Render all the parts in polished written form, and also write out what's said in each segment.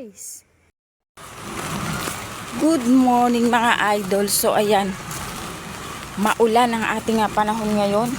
guys. Good morning mga idol. So ayan, maulan ang ating panahon ngayon.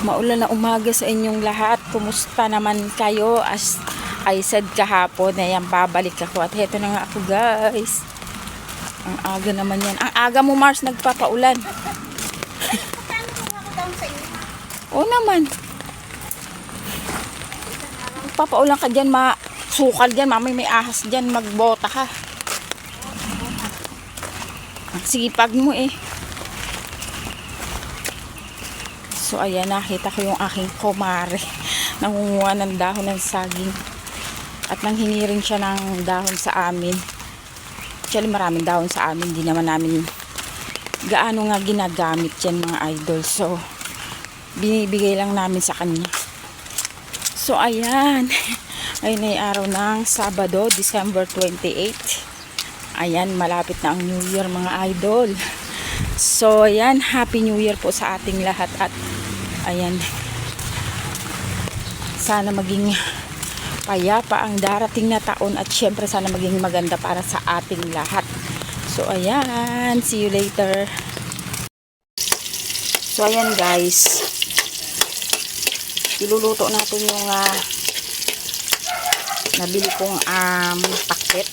Maulan na umaga sa inyong lahat. Kumusta naman kayo? As I said kahapon, ayan, babalik ako. At heto na nga ako guys. Ang aga naman yan. Ang aga mo Mars, nagpapaulan. Oo naman. Papaulan ka dyan, sukal dyan, mamay may ahas dyan, magbota ka. Ang sipag mo eh. So ayan, nakita ko yung aking kumare. Nangunguha ng dahon ng saging. At nanghingi rin siya ng dahon sa amin. Actually maraming dahon sa amin, hindi naman namin gaano nga ginagamit yan mga idol. So binibigay lang namin sa kanya. So ayan, ayun ay araw ng Sabado, December 28. Ayan, malapit na ang New Year mga idol. So ayan, Happy New Year po sa ating lahat. At ayan, sana maging payapa ang darating na taon. At syempre sana maging maganda para sa ating lahat. So ayan, see you later. So ayan guys, iluluto natin yung nabili kong pakbet.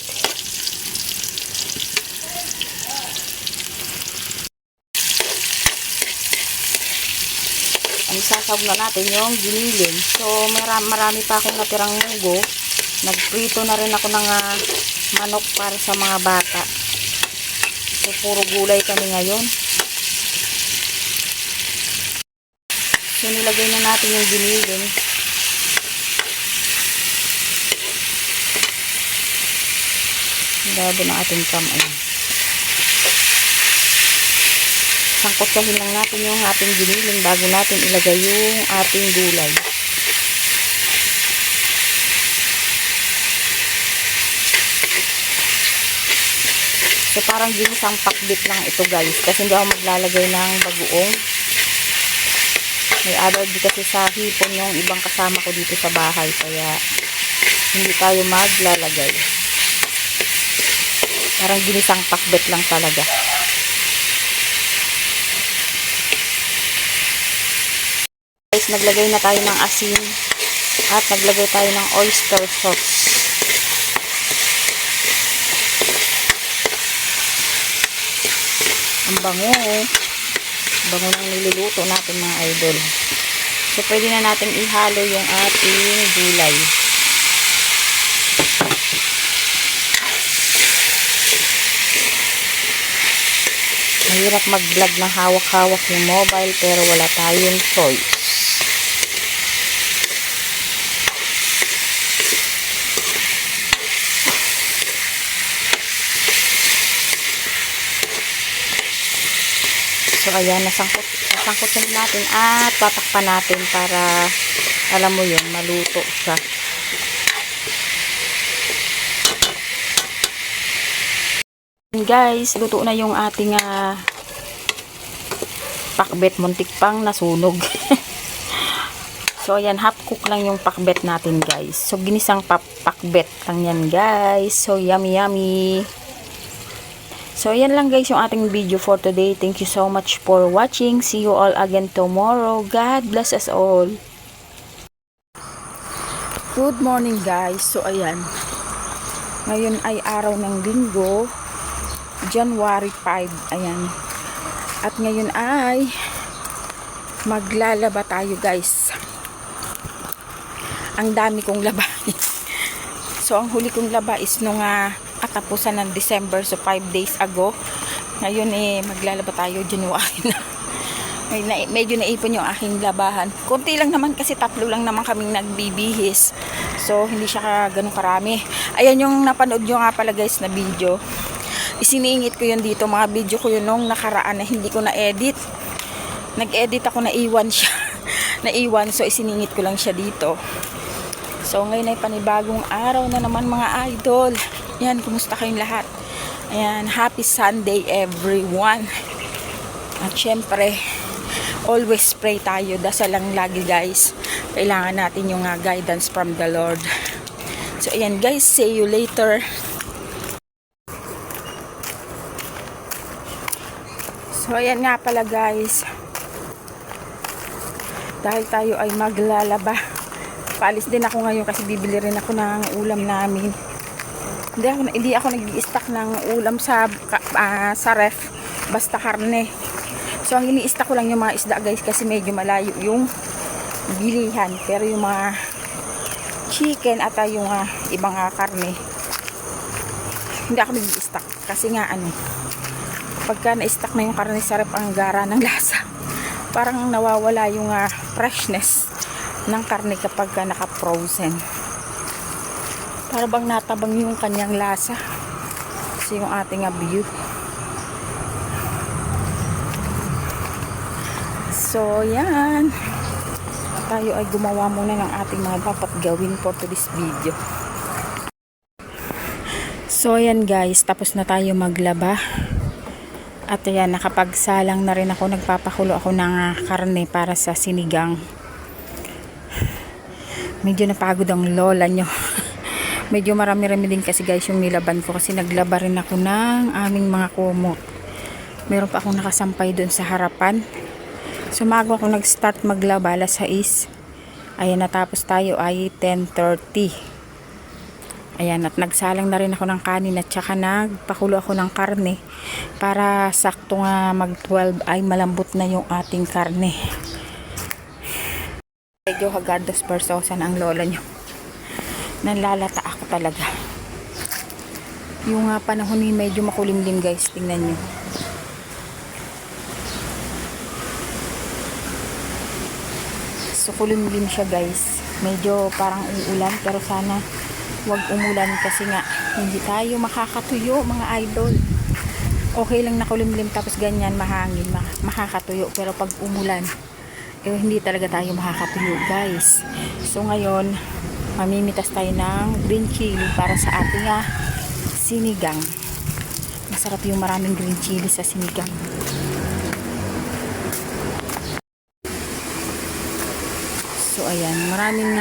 Ang sasawag na natin yung giniling. So marami pa akong natirang munggo. Nagprito na rin ako ng manok para sa mga bata. So puro gulay kami ngayon. So nilagay na natin yung giniling. Labo na ating kamay. Sangkotsahin lang natin yung ating giniling bago natin ilagay yung ating gulay. So parang ginisang pakbit lang ito guys. Kasi hindi ako maglalagay ng bagoong. May allergy kasi sa hipon yung ibang kasama ko dito sa bahay. Kaya hindi tayo maglalagay. Parang ginisang pakbet lang talaga. Guys, naglagay na tayo ng asin. At naglagay tayo ng oyster sauce. Ang bango eh. Bango ng niluluto natin mga idol. So pwede na natin ihalo yung ating gulay. Mahirap mag-vlog ng hawak-hawak yung mobile pero wala tayong choice. So ayan, nasangkot natin at tatakpan natin para alam mo yun, maluto siya. Guys, luto na yung ating pakbet, muntik pang nasunog. So ayan, half cook lang yung pakbet natin guys. So ginisang pakbet lang yan guys. So yummy yummy. So yan lang guys yung ating video for today. Thank you so much for watching. See you all again tomorrow. God bless us all. Good morning guys. So ayan, ngayon ay araw ng Linggo, January 5. Ayan. At ngayon ay maglalaba tayo guys. Ang dami kong laba. So ang huli kong laba is nung katapusan ng December, so 5 days ago. Ngayon maglalaba tayo January na. Medyo naipon yung aking labahan. Konti lang naman kasi 3 lang naman kaming nagbibihis. So hindi siya ganun karami. Ayan yung napanood nyo nga pala guys na video. Isiniingit ko yun dito, mga video ko yun nung nakaraan na hindi ko na-edit. Nag-edit ako, naiwan siya. Naiwan, so isiningit ko lang siya dito. So ngayon ay panibagong araw na naman mga idol. Yan, kumusta kayong lahat? Ayan, happy Sunday everyone. At syempre, always pray tayo. Dasal lang lagi guys. Kailangan natin yung guidance from the Lord. So ayan guys, see you later. So ayan nga pala guys, dahil tayo ay maglalaba, paalis din ako ngayon kasi bibili rin ako ng ulam namin. Hindi ako nag-i-stock ng ulam sa ref, basta karne. So ang ini-stock ko lang yung mga isda guys kasi medyo malayo yung bilihan. Pero yung mga chicken at yung ibang karne, hindi ako nag-i-stock kasi nga pagka na-stock na yung karne sa ref, ang gara ng lasa. Parang nawawala yung freshness ng karne kapag naka-frozen. Para bang natabang yung kanyang lasa. Kasi yung ating view. So, yan. Tayo ay gumawa muna ng ating mga dapat gawin for today's video. So, yan guys. Tapos na tayo maglaba. At ayan, nakapagsalang na rin ako. Nagpapakulo ako ng karne para sa sinigang. Medyo napagod ang lola nyo. Medyo marami-rami din kasi guys yung nilaban ko. Kasi naglaba rin ako ng aming mga kumot. Meron pa akong nakasampay doon sa harapan. So mago ako nag-start maglaba, alas 6. Ayan, natapos tayo ay 10:30. Ayan, at nagsalang na rin ako ng kanin at saka nagpakulo ako ng karne para sakto nga mag-12 ay malambot na yung ating karne. Medyo hagados persosan ang lola nyo. Nanlalata ako talaga. Yung panahon ni medyo makulimlim guys, tingnan nyo. So kulimlim siya guys. Medyo parang uulan pero sana wag umulan kasi nga hindi tayo makakatuyo mga idol. Okay lang na kulimlim tapos ganyan mahangin, makakatuyo, pero pag umulan hindi talaga tayo makakatuyo guys. So ngayon mamimitas tayo ng green chili para sa ating sinigang. Masarap yung maraming green chili sa sinigang. So ayan, maraming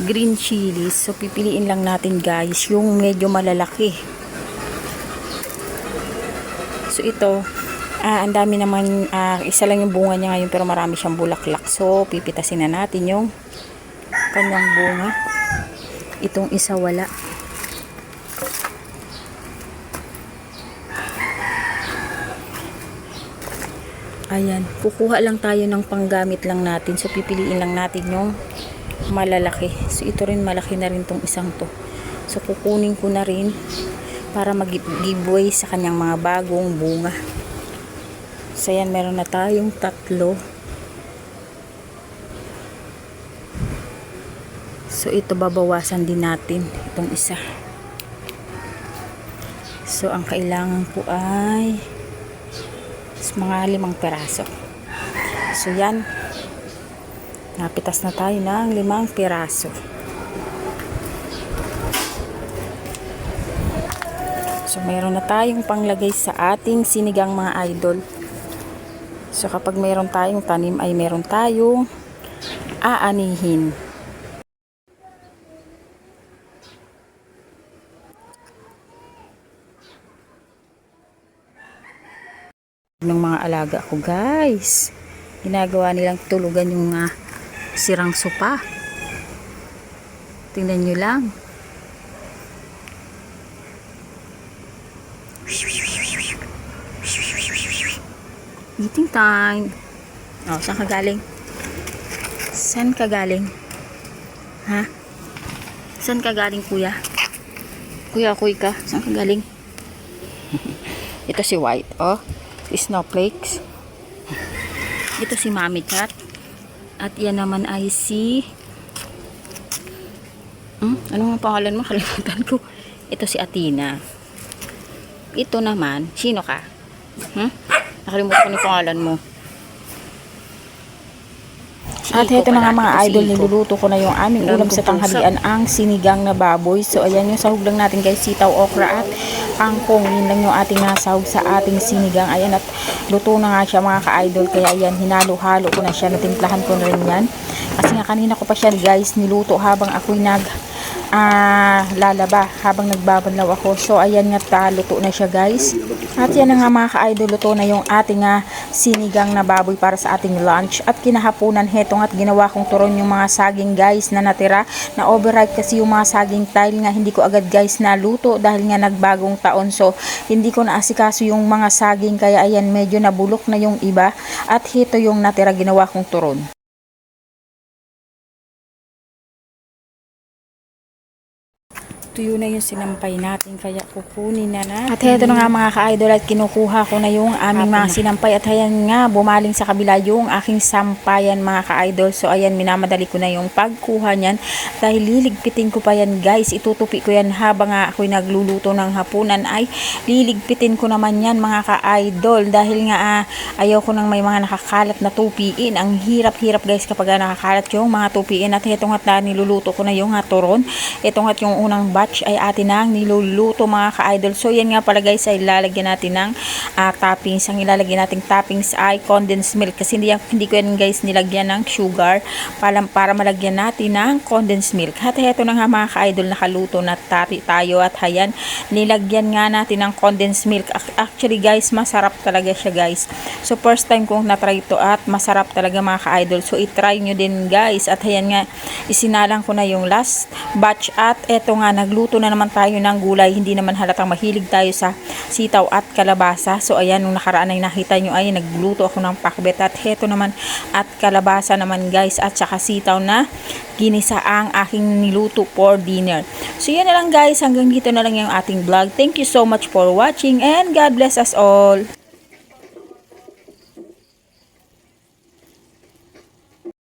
green chilies. So pipiliin lang natin guys yung medyo malalaki. So ito, ang dami naman, isa lang yung bunga niya ngayon pero marami siyang bulaklak. So pipitasin na natin yung kanyang bunga. Itong isa wala. Ayan, kukuha lang tayo ng panggamit lang natin. So pipiliin lang natin yung malalaki. So ito rin, malaki na rin tong isang to. So kukunin ko na rin para mag-giveaway sa kanyang mga bagong bunga. So ayan, meron na tayong 3. So ito babawasan din natin itong isa. So ang kailangan ko ay mga 5 piraso. So yan, napitas na tayo ng 5 piraso. So mayroon na tayong panglagay sa ating sinigang mga idol. So kapag mayroon tayong tanim ay mayroon tayong aanihin. Ng mga alaga ko guys, ginagawa nilang tulugan yung sirang sopa. Tingnan nyo lang. Eating time. Oh, saan ka galing? Saan ka galing? Ha? Saan ka galing kuya? Kuya, ka? Saan ka galing? Ito si White, oh. Snowflakes. Ito si Mami Cat. At yan naman ay si ano nga pangalan mo? Kalimutan ko. Ito si Athena. Ito naman, sino ka? Nakalimutan ko yung pangalan mo. At ito na nga mga idol, niluluto ko na yung aming ulam sa tanghalian, ang sinigang na baboy. So ayan yung sahog lang natin guys, sitaw, okra at kangkong. Yun lang yung ating nasahog sa ating sinigang. Ayan, at luto na nga siya mga ka-idol. Kaya ayan, hinalo-halo ko na siya, natimplahan ko na rin yan. Kasi nga kanina ko pa siya guys niluto habang ako'y lalaba habang nagbabanlaw ako. So ayan nga, luto na siya guys. At yan na nga mga ka-idol, luto na yung ating sinigang na baboy para sa ating lunch. At kinahaponan, hetong at ginawa kong turon yung mga saging guys na natira. Na overripe kasi yung mga saging, dahil nga hindi ko agad guys na luto dahil nga nagbagong taon. So hindi ko naasikaso yung mga saging, kaya ayan, medyo nabulok na yung iba. At ito yung natira, ginawa kong turon. Tuyo na yung sinampay natin, kaya kukunin na natin. At heto na nga mga ka-idol, at kinukuha ko na yung aming mga sinampay. At ayan nga, bumaling sa kabila yung aking sampayan mga ka-idol. So ayan, minamadali ko na yung pagkuha niyan dahil liligpitin ko pa yan guys. Itutupi ko yan habang ako'y nagluluto ng hapunan, ay liligpitin ko naman yan mga ka-idol dahil nga ayaw ko nang may mga nakakalat na tupiin. Ang hirap-hirap guys kapag nakakalat yung mga tupiin. At heto nga, niluluto ko na yung turon. Ito nga yung unang batch ay atin ang niluluto mga ka-idol. So yan nga pala guys, ay lalagyan natin ng toppings. Ang ilalagyan nating toppings ay condensed milk, kasi hindi ko yan guys nilagyan ng sugar para malagyan natin ng condensed milk. At heto na nga mga ka-idol, nakaluto na tayo. At ayan, nilagyan nga natin ng condensed milk. Actually guys, masarap talaga siya guys. So first time kong natry ito at masarap talaga mga ka-idol. So itry nyo din guys. At ayan nga, isinalang ko na yung last batch. At eto nga, nagluto na naman tayo ng gulay. Hindi naman halatang mahilig tayo sa sitaw at kalabasa. So ayan, nung nakaraan ay nakita nyo ay nagluto ako ng pakbet. At heto naman, at kalabasa naman guys, at saka sitaw na ginisa ang aking niluto for dinner. So yan na lang guys, hanggang dito na lang yung ating vlog. Thank you so much for watching and God bless us all.